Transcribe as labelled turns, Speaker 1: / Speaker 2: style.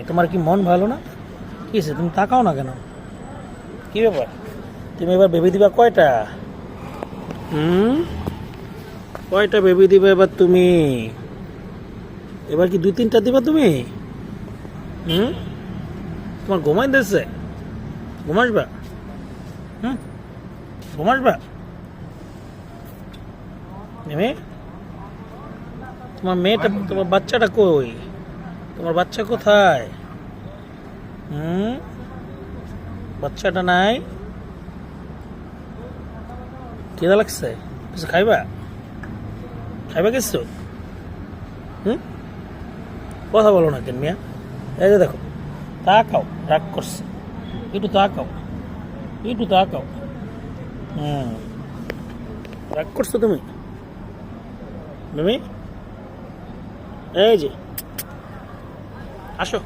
Speaker 1: তোমার কি মন ভালো না? কি হয়েছে, তুমি তাকাও না কেন? কি ব্যাপার? তুমি এবার বেবি দিবা কয়টা? কয়টা বেবি দিবা এবার তুমি? এবার কি 2-3টা দিবা তুমি? তোমার ঘুমাই দিচ্ছে? ঘুমাসবা? ঘুমাসবা? মেয়ে, তোমার মেয়েটা, তোমার বাচ্চাটা কই? তোমার বাচ্চা কোথায়? বাচ্চাটা নাই? খিদা লাগছে? কিছু খাইবা? খাইবা কিছু? কথা বলো না কেন মিয়া? এই যে দেখো, তাকাও, রাগ করছে। একটু তাকাও, একটু তাকাও। রাগ করছো তুমি? এই যে আসো।